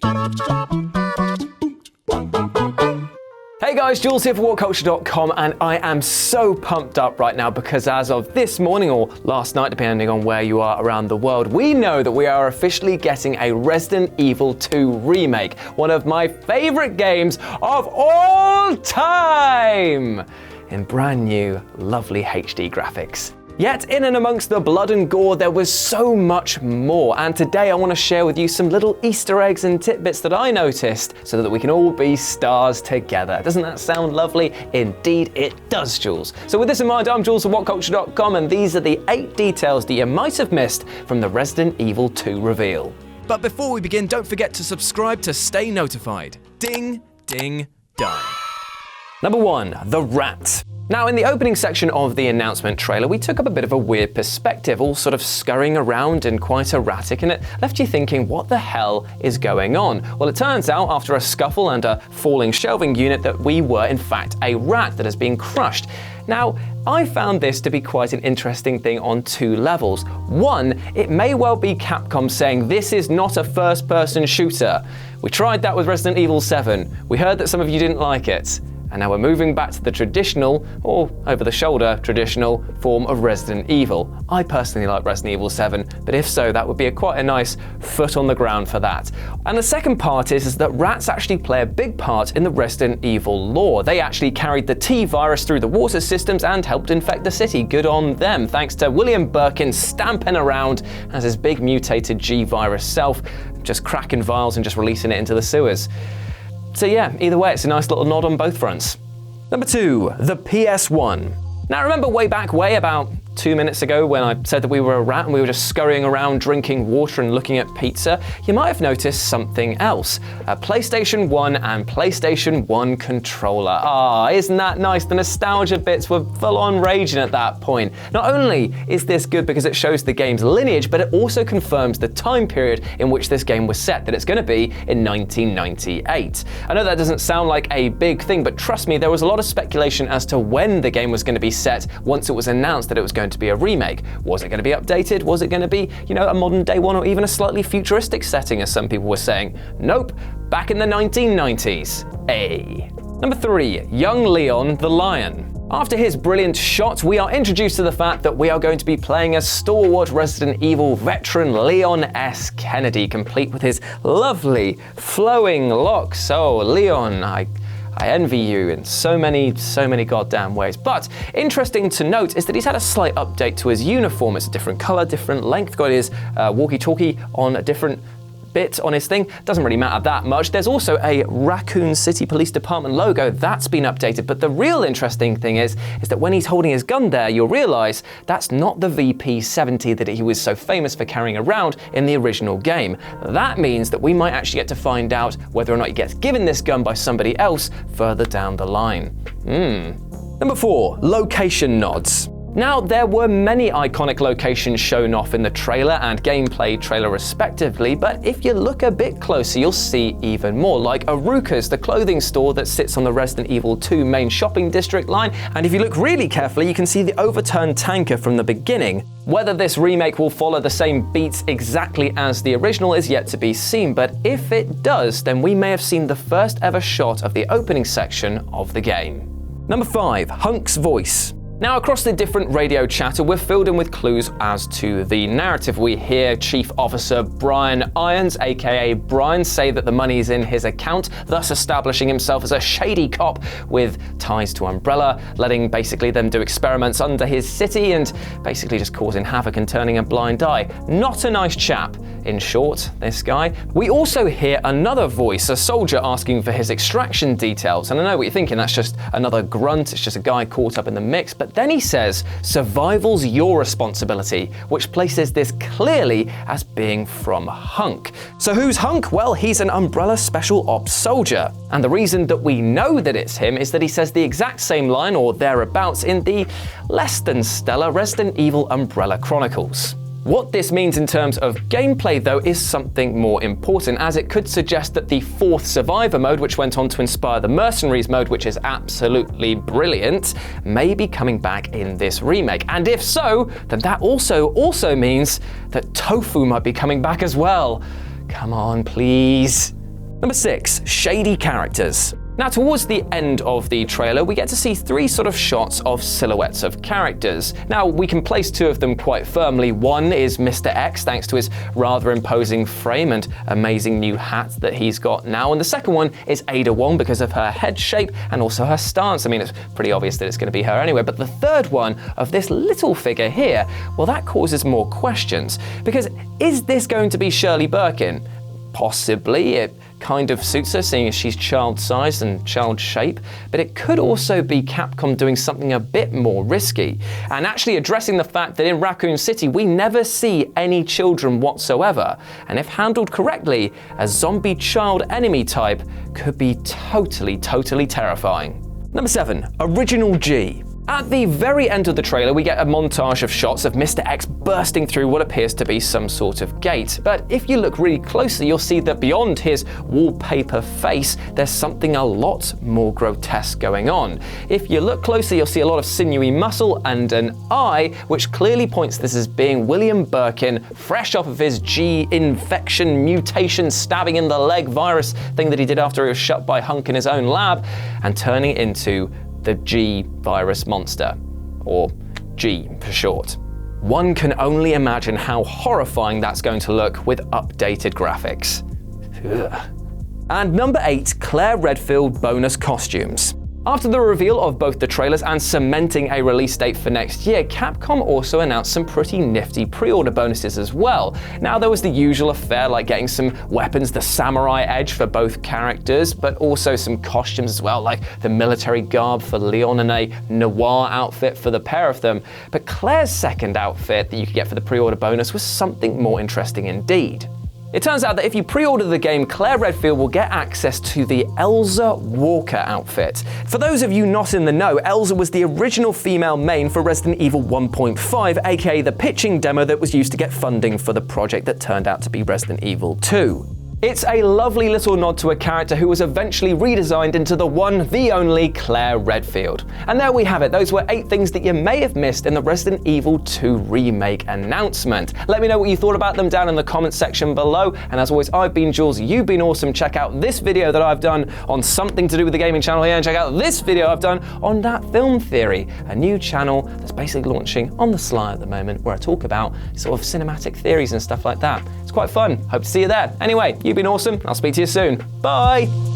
Hey guys, Jules here for WhatCulture.com, and I am so pumped up right now because as of this morning or last night, depending on where you are around the world, we know that we are officially getting a Resident Evil 2 remake, one of my favorite games of all time, in brand new, lovely HD graphics. Yet in and amongst the blood and gore, there was so much more, and today I want to share with you some little Easter eggs and tidbits that I noticed so that we can all be stars together. Doesn't that sound lovely? Indeed it does, Jules. So with this in mind, I'm Jules from WhatCulture.com, and these are the 8 details that you might have missed from the Resident Evil 2 reveal. But before we begin, don't forget to subscribe to stay notified. Ding, ding, dong. Number 1, the rat. Now, in the opening section of the announcement trailer, we took up a bit of a weird perspective, all sort of scurrying around and quite erratic, and it left you thinking, what the hell is going on? Well, it turns out, after a scuffle and a falling shelving unit, that we were in fact a rat that has been crushed. Now, I found this to be quite an interesting thing on 2 levels. One, it may well be Capcom saying this is not a first-person shooter. We tried that with Resident Evil 7. We heard that some of you didn't like it. And now we're moving back to the traditional, or over-the-shoulder traditional, form of Resident Evil. I personally like Resident Evil 7, but if so, that would be quite a nice foot on the ground for that. And the second part is that rats actually play a big part in the Resident Evil lore. They actually carried the T-virus through the water systems and helped infect the city. Good on them, thanks to William Birkin stamping around as his big mutated G-virus self, just cracking vials and just releasing it into the sewers. So yeah, either way, it's a nice little nod on both fronts. Number 2, the PS1. Now remember way about 2 minutes ago when I said that we were a rat and we were just scurrying around drinking water and looking at pizza? You might have noticed something else. A PlayStation 1 and PlayStation 1 controller. Ah, isn't that nice? The nostalgia bits were full on raging at that point. Not only is this good because it shows the game's lineage, but it also confirms the time period in which this game was set, that it's going to be in 1998. I know that doesn't sound like a big thing, but trust me, there was a lot of speculation as to when the game was going to be set once it was announced that it was going to be a remake. Was it going to be updated? Was it going to be, a modern day one or even a slightly futuristic setting, as some people were saying? Nope, back in the 1990s. Number 3, young Leon the Lion. After his brilliant shot, we are introduced to the fact that we are going to be playing as stalwart Resident Evil veteran Leon S. Kennedy, complete with his lovely flowing locks. Oh, Leon, I envy you in so many goddamn ways. But interesting to note is that he's had a slight update to his uniform. It's a different color, different length, got his walkie-talkie on a different bit on his thing. Doesn't really matter that much. There's also a Raccoon City Police Department logo. That's been updated. But the real interesting thing is that when he's holding his gun there, you'll realize that's not the VP-70 that he was so famous for carrying around in the original game. That means that we might actually get to find out whether or not he gets given this gun by somebody else further down the line. Number 4, location nods. Now, there were many iconic locations shown off in the trailer and gameplay trailer respectively, but if you look a bit closer, you'll see even more, like Aruka's, the clothing store that sits on the Resident Evil 2 main shopping district line, and if you look really carefully, you can see the overturned tanker from the beginning. Whether this remake will follow the same beats exactly as the original is yet to be seen, but if it does, then we may have seen the first ever shot of the opening section of the game. Number 5, Hunk's voice. Now, across the different radio chatter, we're filled in with clues as to the narrative. We hear Chief Officer Brian Irons, aka Brian, say that the money's in his account, thus establishing himself as a shady cop with ties to Umbrella, letting basically them do experiments under his city and basically just causing havoc and turning a blind eye. Not a nice chap, in short, this guy. We also hear another voice, a soldier asking for his extraction details. And I know what you're thinking, that's just another grunt, it's just a guy caught up in the mix, but then he says, survival's your responsibility, which places this clearly as being from Hunk. So who's Hunk? Well, he's an Umbrella Special Ops soldier. And the reason that we know that it's him is that he says the exact same line or thereabouts in the less than stellar Resident Evil Umbrella Chronicles. What this means in terms of gameplay, though, is something more important, as it could suggest that the 4th Survivor mode, which went on to inspire the Mercenaries mode, which is absolutely brilliant, may be coming back in this remake. And if so, then that also means that Tofu might be coming back as well. Come on, please. Number 6. Shady characters. Now, towards the end of the trailer, we get to see 3 sort of shots of silhouettes of characters. Now, we can place 2 of them quite firmly. One is Mr. X, thanks to his rather imposing frame and amazing new hat that he's got now. And the second one is Ada Wong because of her head shape and also her stance. I mean, it's pretty obvious that it's going to be her anyway. But the third one of this little figure here, well, that causes more questions. Because is this going to be Shirley Birkin? Possibly. It kind of suits her, seeing as she's child-sized and child-shape, but it could also be Capcom doing something a bit more risky, and actually addressing the fact that in Raccoon City we never see any children whatsoever, and if handled correctly, a zombie child enemy type could be totally terrifying. Number 7. Original G. At the very end of the trailer, we get a montage of shots of Mr. X bursting through what appears to be some sort of gate. But if you look really closely, you'll see that beyond his wallpaper face, there's something a lot more grotesque going on. If you look closely, you'll see a lot of sinewy muscle and an eye, which clearly points this as being William Birkin, fresh off of his G infection, mutation, stabbing in the leg virus thing that he did after he was shut by Hunk in his own lab, and turning into the G virus monster, or G for short. One can only imagine how horrifying that's going to look with updated graphics. Ugh. And number 8, Claire Redfield bonus costumes. After the reveal of both the trailers and cementing a release date for next year, Capcom also announced some pretty nifty pre-order bonuses as well. Now, there was the usual affair like getting some weapons, the samurai edge for both characters, but also some costumes as well, like the military garb for Leon and a noir outfit for the pair of them. But Claire's second outfit that you could get for the pre-order bonus was something more interesting indeed. It turns out that if you pre-order the game, Claire Redfield will get access to the Elsa Walker outfit. For those of you not in the know, Elsa was the original female main for Resident Evil 1.5, aka the pitching demo that was used to get funding for the project that turned out to be Resident Evil 2. It's a lovely little nod to a character who was eventually redesigned into the one, the only Claire Redfield. And there we have it. Those were 8 things that you may have missed in the Resident Evil 2 remake announcement. Let me know what you thought about them down in the comments section below. And as always, I've been Jules. You've been awesome. Check out this video that I've done on something to do with the gaming channel here, and check out this video I've done on That Film Theory, a new channel that's basically launching on the sly at the moment, where I talk about sort of cinematic theories and stuff like that. It's quite fun. Hope to see you there. Anyway, you've been awesome. I'll speak to you soon. Bye.